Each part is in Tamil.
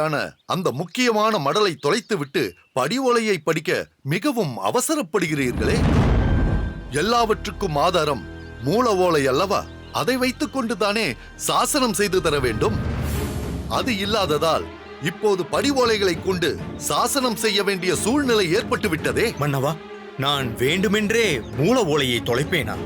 தேவையான அந்த முக்கியமான மடலை தொலைத்துவிட்டு படி ஓலையை படிக்க மிகவும் அவசரப்படுகிறீர்களே. எல்லாவற்றுக்கும் ஆதாரம் மூல ஓலை அல்லவா? அதை வைத்துக் கொண்டுதானே சாசனம் செய்து தர வேண்டும். அது இல்லாததால் இப்போது படி ஓலைகளை கொண்டு சாசனம் செய்ய வேண்டிய சூழ்நிலை ஏற்பட்டு விட்டதே. மன்னவா, நான் வேண்டுமென்றே மூல ஓலையை தொலைப்பேனா?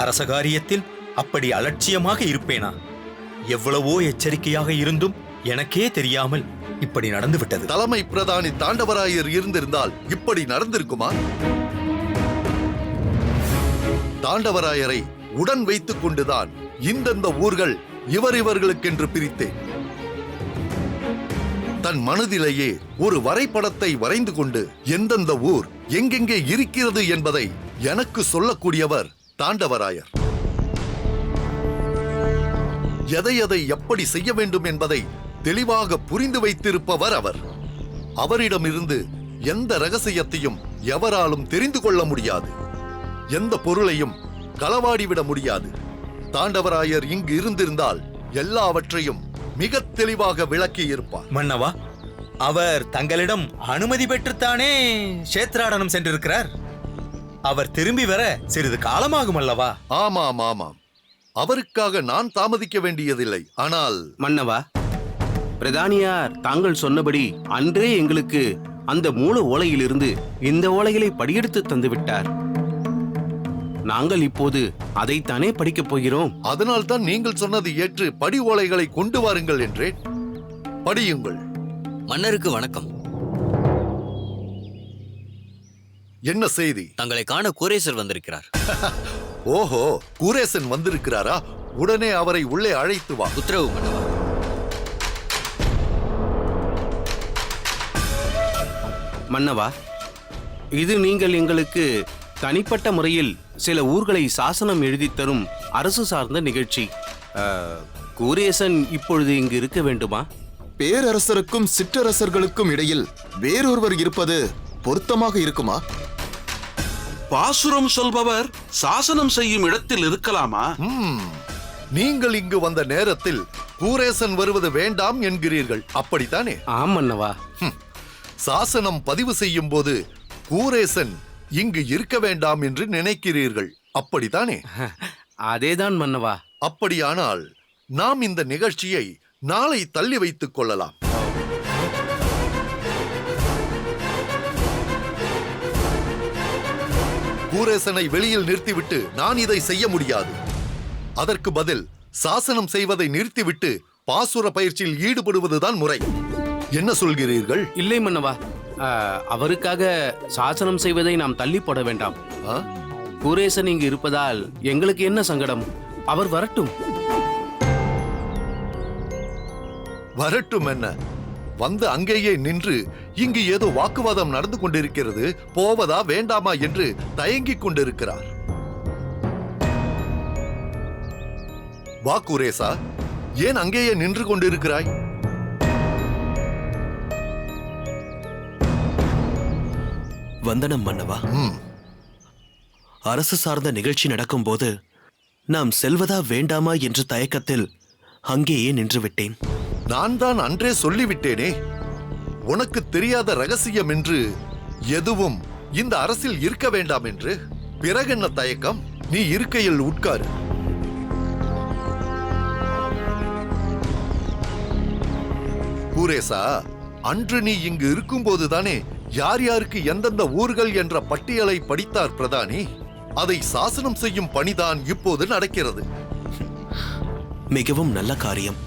அரச காரியத்தில் அப்படி அலட்சியமாக இருப்பேனா? எவ்வளவோ எச்சரிக்கையாக இருந்தும் எனக்கே தெரியாமல் இப்படி நடந்து விட்டது. தலைமை பிரதானி தாண்டவராயர் இருந்திருந்தால் இப்படி நடந்திருக்குமா? தாண்டவராயரை உடன் வைத்துக் கொண்டுதான் இந்தந்த ஊர்கள் இவர்களுக்கென்று பிரித்தேன். தன் மனதிலேயே ஒரு வரைபடத்தை வரைந்து கொண்டு எந்தெந்த ஊர் எங்கெங்கே இருக்கிறது என்பதை எனக்கு சொல்லக்கூடியவர் தாண்டவராயர். எதை எப்படி செய்ய வேண்டும் என்பதை தெளிவாக புரிந்து வைத்திருப்பவர் அவர். அவரிடமிருந்து எந்த ரகசியத்தையும் எவராலும் தெரிந்து கொள்ள முடியாது. எந்த பொருளையும் களவாடிவிட முடியாது. தாண்டவராயர் இங்கு இருந்திருந்தால் எல்லாவற்றையும் மிக தெளிவாக விளக்கி இருப்பார். மன்னவா, அவர் தங்களிடம் அனுமதி பெற்றுத்தானே கஷேத்ராடனம் சென்றிருக்கிறார். அவர் திரும்பி வர சிறிது காலமாகும் அல்லவா? ஆமாம் ஆமாம், அவருக்காக நான் தாமதிக்க வேண்டியதில்லை. ஆனால் மன்னவா, பிரதானியார் தாங்கள் சொன்னபடி அன்றே எங்களுக்கு அந்த மூல ஓலையிலிருந்து இந்த ஓலைகளை படியெடுத்து தந்து விட்டார். நாங்கள் இப்போது அதைத்தானே படிக்கப் போகிறோம். அதனால் தான் நீங்கள் சொன்னது ஏற்று படி ஓலைகளை கொண்டு வாருங்கள் என்றேன். படியுங்கள். மன்னருக்கு வணக்கம். என்ன செய்தி? தங்களை காண கூரேசர் வந்திருக்கிறார். ஓஹோ, கூரேசன் வந்திருக்கிறாரா? உடனே அவரை உள்ளே அழைத்து வா. உத்தரவு மன்னவா. மன்னவா, இது நீங்கள் எங்களுக்கு தனிப்பட்ட முறையில் சில ஊர்களை சாசனம் எழுதி தரும் அரசு சார்ந்த நிகழ்ச்சி. கூரேசன் இப்பொழுது இங்கு இருக்க வேண்டுமா? பேரரசருக்கும் சிற்றரசர்களுக்கும் இடையில் வேறொருவர் இருப்பது பொருத்தமாக இருக்குமா? பாசுரம் சொல்பவர் சாசனம் செய்யும் இடத்தில் இருக்கலாமா? நீங்கள் இங்கு வந்த நேரத்தில் கூரேசன் வருவது வேண்டாம் என்கிறீர்கள், அப்படித்தானே? ஆமன்னவா. சாசனம் பதிவு செய்யும் போது கூரேசன் இங்கு இருக்க வேண்டாம் என்று நினைக்கிறீர்கள், அப்படித்தானே? அதேதான் மன்னவா. அப்படியானால் நாம் இந்த நிகழ்ச்சியை நாளை தள்ளி வைத்துக் கொள்ளலாம். கூரேசனை வெளியில் நிறுத்திவிட்டு நான் இதை செய்ய முடியாது. அதற்கு பதில் சாசனம் செய்வதை நிறுத்திவிட்டு பாசுர பயிற்சியில் ஈடுபடுவதுதான் முறை. என்ன சொல்கிறீர்கள்? இல்லை மன்னவா, அவருக்காக சாசனம் செய்வதை நாம் தள்ளி போட வேண்டாம். கூரேசன் இங்கு இருப்பதால் எங்களுக்கு என்ன சங்கடம்? அவர் வரட்டும். வரட்டும் என்ன? வந்து அங்கேயே நின்று இங்கு ஏதோ வாக்குவாதம் நடந்து கொண்டிருக்கிறது, போவதா வேண்டாமா என்று தயங்கிக் கொண்டிருக்கிறார். வா கூரேசா, ஏன் அங்கேயே நின்று கொண்டிருக்கிறாய்? வந்தனம் மன்னவா. அரசு சார்ந்த நிகழ்ச்சி நடக்கும் போது நாம் செல்வதா வேண்டாமா என்ற தயக்கத்தில் அங்கேயே நின்று விட்டேன். நான் தான் அன்றே சொல்லிவிட்டேனே, உனக்கு தெரியாத ரகசியம் என்று எதுவும் இந்த அரசில் இருக்க வேண்டாம் என்று. பிறகென்ன தயக்கம்? நீ இருக்கையில் உட்காரு. கூரேசா, அன்று நீ இங்கு இருக்கும்போதுதானே யார் யாருக்கு எந்தெந்த ஊர்கள் என்ற பட்டியலை படித்தார் பிரதானி. அதை சாசனம் செய்யும் பணிதான் இப்போது நடக்கிறது. மிகவும் நல்ல காரியம்.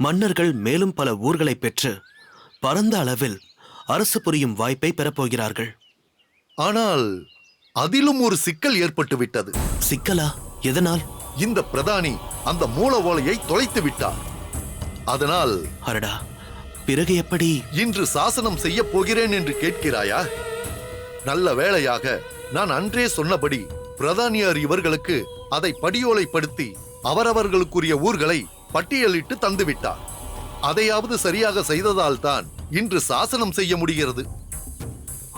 மன்னர்கள் மேலும் பல ஊர்களை பெற்று பரந்த அளவில் அரசு புரியும் வாய்ப்பை பெறப்போகிறார்கள். ஆனால் அதிலும் ஒரு சிக்கல் ஏற்பட்டு விட்டது. சிக்கலா? எதனால்? இந்த பிரதானி அந்த மூல ஓலையை தொலைத்து விட்டார். அதனால் அரடா, பிறகு எப்படி? இன்று சாசனம் செய்ய போகிறேன் என்று கேட்கிறாயா? நல்ல வேளையாக நான் அன்றே சொன்னபடி பிரதானியார் இவர்களுக்கு அதை படியோலைப்படுத்தி அவரவர்களுக்குரிய ஊர்களை பட்டியலிட்டு தந்துவிட்டார். அதையாவது சரியாக செய்ததால் தான் இன்று சாசனம் செய்ய முடிகிறது.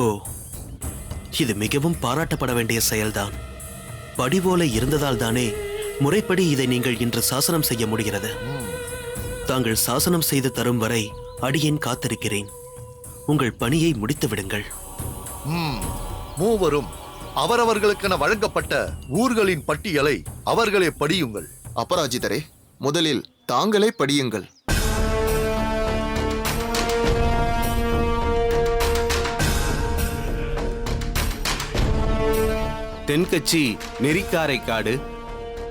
ஓ, இது மிகவும் பாராட்டப்பட வேண்டிய செயல்தான். படிவோலை இருந்ததால் தானே முறைப்படி இதை நீங்கள் இன்று சாசனம் செய்ய முடிகிறது. தாங்கள் சாசனம் செய்து தரும் வரை அடியேன் காத்திருக்கிறேன். உங்கள் பணியை முடித்து விடுங்கள். மூவரும் அவரவர்களுக்கென வழங்கப்பட்ட ஊர்களின் பட்டியலை அவர்களே படியுங்கள். அபராஜிதரே, முதலில் தாங்களே படியுங்கள். தென்கட்சி நெறிக்காரைக்காடு,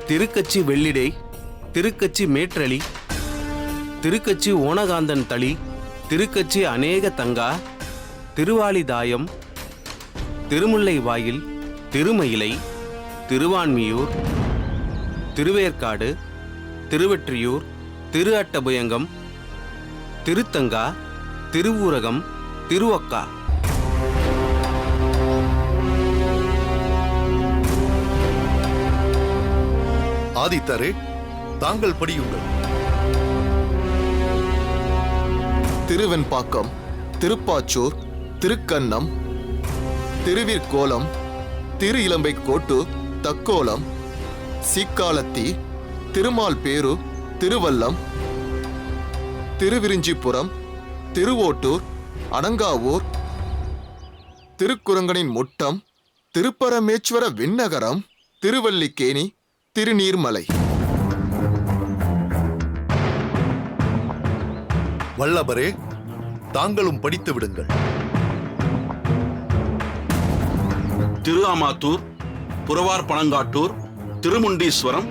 திருக்கட்சி வெள்ளிடை, திருக்கட்சி மேற்றளி, திருக்கட்சி ஓனகாந்தன் தளி, திருக்கட்சி அநேக தங்கா, திருவாலிதாயம், திருமுல்லை வாயில், திருமயிலை, திருவான்மியூர், திருவேற்காடு, திருவெற்றியூர், திரு அட்டபுயங்கம், திருத்தங்கா, திருவூரகம், திருவக்கா. ஆதித்தரே, தாங்கள் படியுங்கள். திருவெண்பாக்கம், திருப்பாச்சூர், திருக்கண்ணம், திருவிற்கோலம், திரு இளம்பை கோட்டு, தக்கோலம், சீக்காலத்தி, திருமால்பேரு, திருவல்லம், திருவிரிஞ்சிபுரம், திருவோட்டூர், அனங்காவூர், திருக்குரங்கனின் முட்டம், திருப்பரமேஸ்வர விண்ணகரம், திருவல்லிக்கேணி, திருநீர்மலை. வல்லபரே, தாங்களும் படித்து விடுங்கள். திருஆமாத்தூர், புறவார் பனங்காட்டூர், திருமுண்டீஸ்வரம்,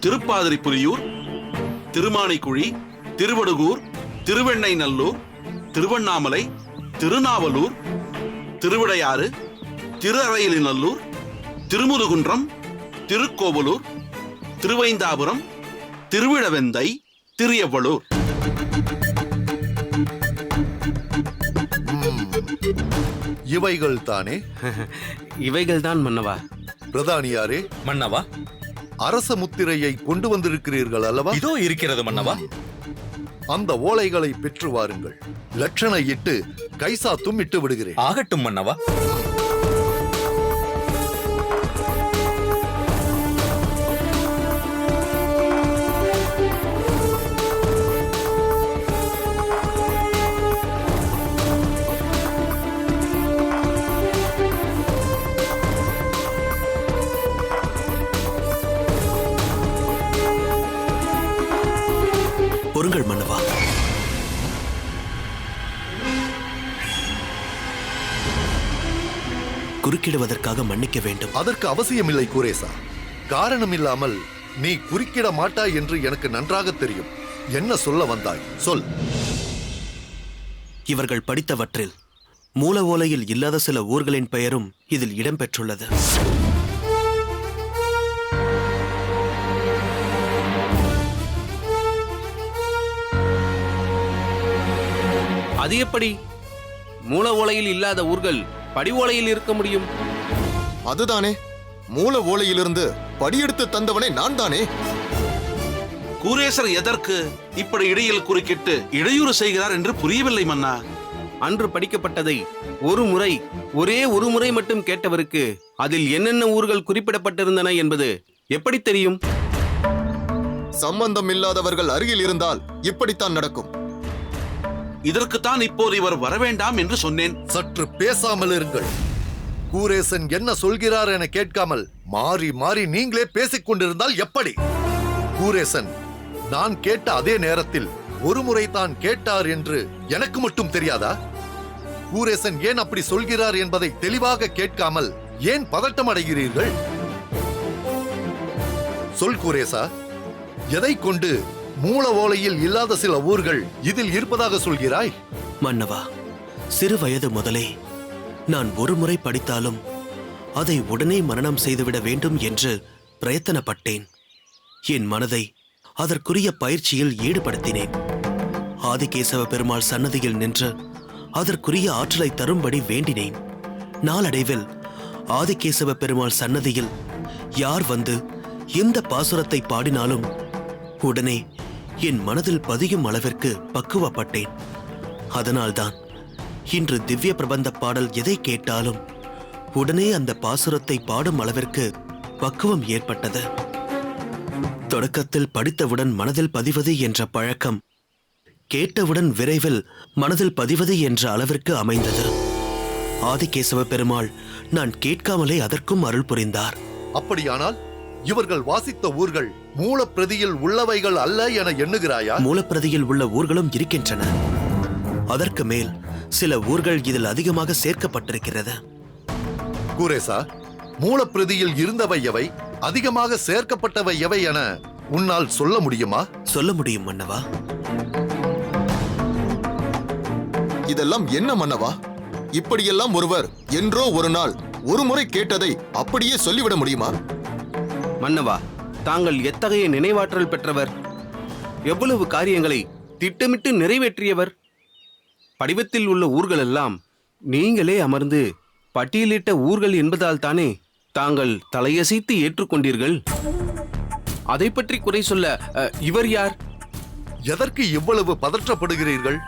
திருப்பாதிரிப்புலியூர், திருமானிக்குழி, திருவடுகூர், திருவெண்ணைநல்லூர், திருவண்ணாமலை, திருநாவலூர், திருவிடையாறு, திருஅரையலிநல்லூர், திருமுதுகுன்றம், திருக்கோவலூர், திருவைந்தாபுரம், திருவிழவெந்தை, திரியவ்வளூர். இவைகள் தானே? இவைகள்தான் மன்னவா. பிரதானியாரே, மன்னவா, அரச முத்திரையை கொண்டு வந்திருக்கிறீர்கள் அல்லவா? இதோ இருக்கிறது மன்னவா. அந்த ஓலைகளை பெற்று வாருங்கள். லட்சணை இட்டு கைசாத்தும் இட்டு விடுகிறேன். ஆகட்டும் மன்னவா. பொறுங்கள் மன்னவா. குறுக்கிடுவதற்காக மன்னிக்க வேண்டும். அதற்கு அவசியமில்லை குரேசா. காரணம் இல்லாமல் நீ குறுக்கிட மாட்டாய் என்று எனக்கு நன்றாக தெரியும். என்ன சொல்ல வந்தாய்? சொல். இவர்கள் படித்தவற்றில் மூல ஓலையில் இல்லாத சில ஊர்களின் பெயரும் இதில் இடம்பெற்றுள்ளது. அது எப்படி? மூல ஓலையில் இல்லாத ஊர்கள் படி ஓலையில் இருக்க முடியும்? அதுதானே, மூல ஓலையிலிருந்து படியெடுத்து தந்தவனே நான் தானே. கூரேசர் எதற்கு இப்படி இடையில் குறுக்கிட்டு இடையூறு செய்கிறார் என்று புரியவில்லை மன்னா. அன்று படிக்கப்பட்டதை ஒரே ஒரு முறை மட்டும் கேட்டவருக்கு அதில் என்னென்ன ஊர்கள் குறிப்பிடப்பட்டிருந்தன என்பது எப்படி தெரியும்? சம்பந்தம் இல்லாதவர்கள் அருகில் இருந்தால் இப்படித்தான் நடக்கும். இதற்குத்தான் இப்போது இவர் வரவேண்டாம் என்று சொன்னேன். சற்று பேசாமல் இருங்கள். கூரேசன் என்ன சொல்கிறார் என கேட்காமல் மாறி மாறி நீங்களே பேசிக் கொண்டிருந்தால் எப்படி? கூரேசன் நான் கேட்ட அதே நேரத்தில் ஒரு முறை தான் கேட்டார் என்று எனக்கு மட்டும் தெரியாதா? கூரேசன் ஏன் அப்படி சொல்கிறார் என்பதை தெளிவாக கேட்காமல் ஏன் பதட்டம் அடைகிறீர்கள்? சொல் கூரேசா, எதை கொண்டு மூல ஓலையில் இல்லாத சில ஊர்கள் இதில் இருப்பதாக சொல்கிறாய்? மன்னவா, சிறு வயது முதலே நான் ஒரு முறை படித்தாலும் அதை உடனே மரணம் செய்துவிட வேண்டும் என்று பிரயத்தனப்பட்டேன். என் மனதை அதற்குரிய பயிற்சியில் ஈடுபடுத்தினேன். ஆதிகேசவ பெருமாள் சன்னதியில் நின்று அதற்குரிய ஆற்றலை தரும்படி வேண்டினேன். நாளடைவில் ஆதிகேசவ பெருமாள் சன்னதியில் யார் வந்து எந்த பாசுரத்தை பாடினாலும் உடனே என் மனதில் பதியும் அளவிற்கு பக்குவப்பட்டேன். அதனால்தான் இன்று திவ்ய பிரபந்த பாடல் எதை கேட்டாலும் உடனே அந்த பாசுரத்தை பாடும் அளவிற்கு பக்குவம் ஏற்பட்டது. தொடக்கத்தில் படித்தவுடன் மனதில் பதிவது என்ற பழக்கம் கேட்டவுடன் விரைவில் மனதில் பதிவது என்ற அளவிற்கு அமைந்தது. ஆதிகேசவ பெருமாள் நான் கேட்காமலே அதற்கும் அருள் புரிந்தார். அப்படியானால் இவர்கள் வாசித்த ஊர்கள் மூலப்பிரதியில் உள்ளவைகள் அல்ல என எண்ணுகிறாயா? மூலப்பிரதியில் உள்ள ஊர்களும் இருக்கின்றன. அதற்கு மேல் சில ஊர்கள் இதில் அதிகமாக சேர்க்கப்பட்டிருக்கிறது. கூரேசா, மூலப்பிரதியில் இருந்தவை எவை, அதிகமாக சேர்க்கப்பட்டவை எவை என உன்னால் சொல்ல முடியுமா? சொல்ல முடியும் மன்னவா. இதெல்லாம் என்ன மன்னவா? இப்படியெல்லாம் ஒருவர் என்றோ ஒரு நாள் ஒரு முறை கேட்டதை அப்படியே சொல்லிவிட முடியுமா? மன்னவா, தாங்கள் எத்தகைய நினைவாற்றல் பெற்றவர்! எவ்வளவு காரியங்களை திட்டமிட்டு நிறைவேற்றியவர்! படிவத்தில் உள்ள ஊர்கள் எல்லாம் நீங்களே அமர்ந்து பட்டியலிட்ட ஊர்கள் என்பதால் தானே தாங்கள் தலையசைத்து ஏற்றுக்கொண்டீர்கள். அதை பற்றி குறை சொல்ல இவர் யார்? எதற்கு இவ்வளவு பதற்றப்படுகிறீர்கள்?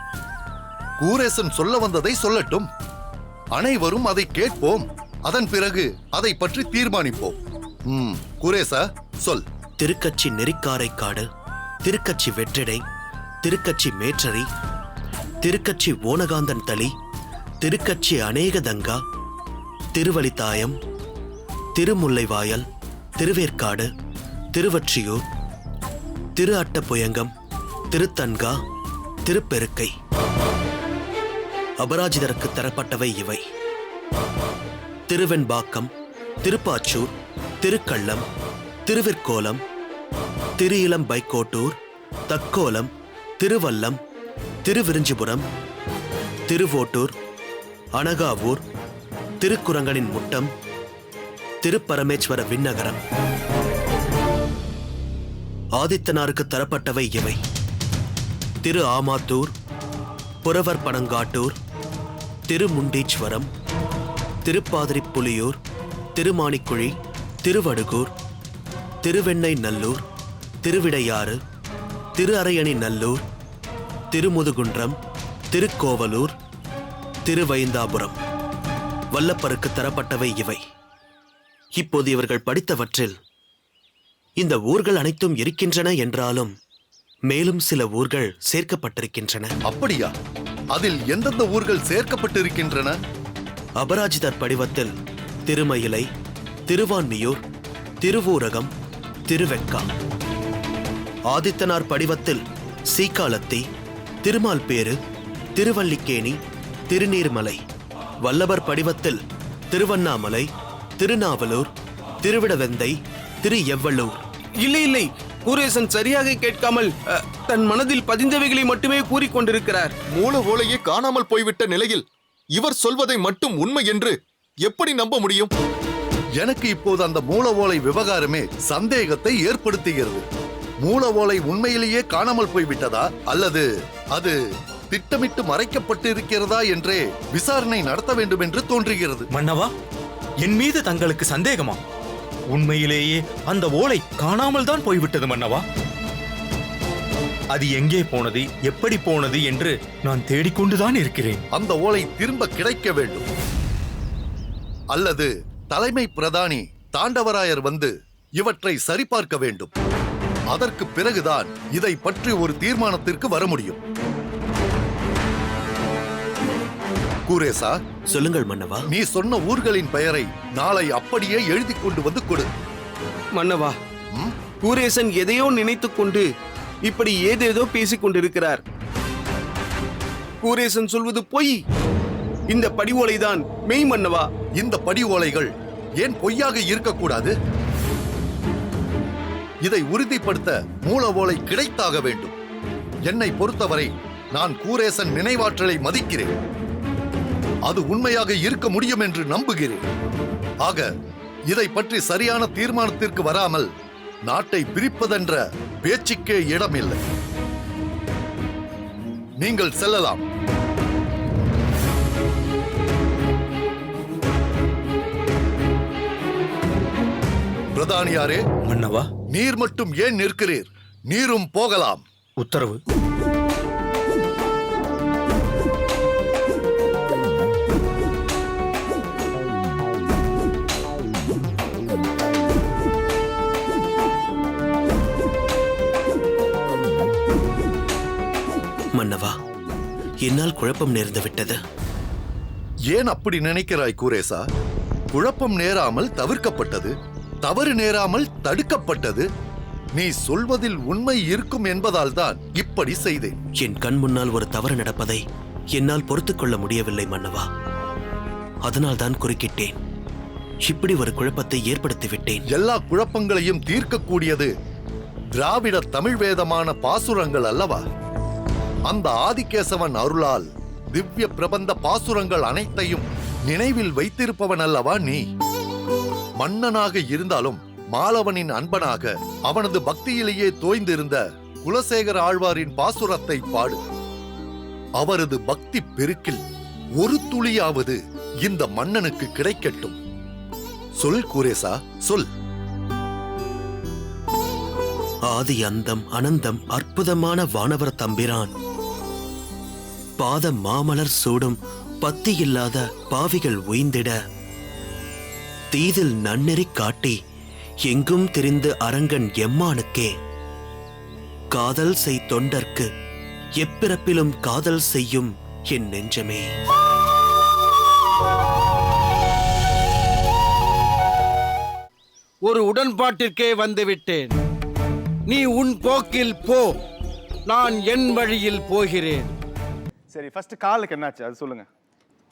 கூரேசன் சொல்ல வந்ததை சொல்லட்டும். அனைவரும் அதை கேட்போம். அதன் பிறகு அதை பற்றி தீர்மானிப்போம். கூரேசா, சொல். திருக்கச்சி நெறிக்காரைக்காடு, திருக்கச்சி வெற்றிடை, திருக்கச்சி மேற்றரி, திருக்கச்சி ஓனகாந்தன் தளி, திருக்கச்சி அநேகதங்கா, திருவலித்தாயம், திருமுல்லைவாயல், திருவேற்காடு, திருவொற்றியூர், திரு அட்டப்புயங்கம், திருத்தன்கா, திருப்பெருக்கை. அபராஜிதருக்கு தரப்பட்டவை இவை: திருவெண்பாக்கம், திருப்பாச்சூர், திருக்கள்ளம், திருவிற்கோலம், திரு இளம் பைக்கோட்டூர், தக்கோலம், திருவல்லம், திருவிரிஞ்சிபுரம், திருவோட்டூர், அனகாவூர், திருக்குரங்கனின் முட்டம், திருப்பரமேஸ்வர விண்ணகரம். ஆதித்தனாருக்கு தரப்பட்டவை இவை: திரு ஆமாத்தூர், புறவர் பனங்காட்டூர், திருமுண்டீஸ்வரம், திருப்பாதிரிப்புலியூர், திருமாணிக்குழி, திருவடுகூர், திருவெண்ணை நல்லூர், திருவிடையாறு, திரு அரையணி நல்லூர், திருமுதுகுன்றம், திருக்கோவலூர், திருவைந்தாபுரம். வல்லப்பருக்கு தரப்பட்டவை இவை. இப்போது இவர்கள் படித்தவற்றில் இந்த ஊர்கள் அனைத்தும் இருக்கின்றன என்றாலும் மேலும் சில ஊர்கள் சேர்க்கப்பட்டிருக்கின்றன. அப்படியா? அதில் எந்தெந்த ஊர்கள் சேர்க்கப்பட்டிருக்கின்றன? அபராஜிதர் படிவத்தில் திருமயிலை, திருவான்மியூர், திருவூரகம், திருவெக்கா. ஆதித்தனார் படிவத்தில் சீக்காலத்தி, திருமால்பேறு, திருவல்லிக்கேணி, திருநீர்மலை. வல்லவர் படிவத்தில் திருவண்ணாமலை, திருநாவலூர், திருவிடவெந்தை, திரு எவ்வளூர். இல்லை இல்லை, கூரேசன் சரியாக கேட்காமல் தன் மனதில் பதிந்தவைகளை மட்டுமே கூறிக்கொண்டிருக்கிறார். மூல ஓலையே காணாமல் போய்விட்ட நிலையில் இவர் சொல்வதை மட்டும் உண்மை என்று எப்படி நம்ப முடியும்? எனக்கு இப்போது அந்த மூல ஓலை விவகாரமே சந்தேகத்தை ஏற்படுத்துகிறது. மூல ஓலை உண்மையிலேயே காணாமல் போய்விட்டதா, அல்லது அது திட்டமிட்டு மறைக்கப்பட்டிருக்கிறதா என்றே விசாரணை நடத்த வேண்டும் என்று தோன்றுகிறது. மன்னவா, என் மீது தங்களுக்கு சந்தேகமா? உண்மையிலேயே அந்த ஓலை காணாமல் தான் போய்விட்டது மன்னவா. அது எங்கே போனது, எப்படி போனது என்று நான் தேடிக்கொண்டுதான் இருக்கிறேன். அந்த ஓலை திரும்ப கிடைக்க வேண்டும், அல்லது தலைமை பிரதானி தாண்டவராயர் வந்து இவற்றை சரிபார்க்க வேண்டும். அதற்கு பிறகுதான் இதை பற்றி ஒரு தீர்மானத்திற்கு வர முடியும். கூரேசா, சொல்லுங்கள் மன்னவா. நீ சொன்ன ஊர்களின் பெயரை நாளை அப்படியே எழுதி கொண்டு வந்து கொடு. மன்னவா, கூரேசன் எதையோ நினைத்துக் கொண்டு இப்படி ஏதேதோ பேசிக் கொண்டிருக்கிறார். கூரேசன் சொல்வது பொய். இந்த படி ஓலைதான் மெய் மன்னவா. இந்த படி ஓலைகள் ஏன் பொய்யாக இருக்கக்கூடாது? இதை உறுதிப்படுத்த மூல ஓலை கிடைத்தாக வேண்டும். என்னை பொறுத்தவரை நான் கூரேசன் நினைவாற்றலை மதிக்கிறேன். அது உண்மையாக இருக்க முடியும் என்று நம்புகிறேன். ஆக இதை பற்றி சரியான தீர்மானத்திற்கு வராமல் நாட்டை பிரிப்பதென்ற பேச்சுக்கே இடமில்லை. நீங்கள் செல்லலாம். பிரதானியாரே, மன்னவா, நீர் மட்டும் ஏன் நிற்கிறீர்? நீரும் போகலாம். உத்தரவு. மன்னவா, என்னால் குழப்பம் நேர்ந்து விட்டது. ஏன் அப்படி நினைக்கிறாய் குரேசா? குழப்பம் நேராமல் தவிர்க்கப்பட்டது, தவறு நேராமல் தடுக்கப்பட்டது. நீ சொல்வதில் உண்மை இருக்கும் என்பதால் தான் இப்படி செய்தேன். என் கண் முன்னால் ஒரு தவறு நடப்பதை என்னால் பொறுத்துக் கொள்ள முடியவில்லை மன்னவா. அதனால் தான் குறுக்கிட்டேன். இப்படி ஒரு குழப்பத்தை ஏற்படுத்தி விட்டேன். எல்லா குழப்பங்களையும் தீர்க்கக்கூடியது திராவிட தமிழ் வேதமான பாசுரங்கள் அல்லவா? அந்த ஆதிகேசவன் அருளால் திவ்ய பிரபந்த பாசுரங்கள் அனைத்தையும் நினைவில் வைத்திருப்பவன் அல்லவா நீ? மன்னனாக இருந்தாலும் மாலவனின் அன்பனாக அவனது பக்தியிலேயே தோய்ந்திருந்த குலசேகர ஆழ்வாரின் பாசுரத்தை பாடு. அவரது பக்தி பெருக்கில் ஒரு துளியாவது இந்த மன்னனுக்கு கிடைக்கட்டும். சொல் குரேசா, சொல். ஆதி அந்தம் அனந்தம் அற்புதமான வானவர் தம்பிரான் பாத மாமலர் சூடும் பத்தியில்லாத பாவிகள் உய்ந்திட தீதில் நன்னெறி காட்டி எங்கும் திரிந்து அரங்கன் எம்மானுக்கே காதல் செய் தொண்டர்க்கு எப்பிறப்பிலும் காதல் செய்யும் என் நெஞ்சமே. ஒரு உடன்பாட்டிற்கே வந்துவிட்டேன். நீ உன் போக்கில் போ, நான் என் வழியில் போகிறேன். சரி, ஃபர்ஸ்ட் காலுக்கு என்னாச்சு அது சொல்லுங்க.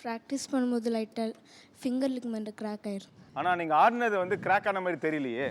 ப்ராக்டிஸ் பண்ணும்போது லைட்டாக ஃபிங்கர் லிக்மெண்ட் கிராக் ஆயிரும். ஆனால் நீங்கள் ஆடினது வந்து கிராக் ஆன மாதிரி தெரியலையே.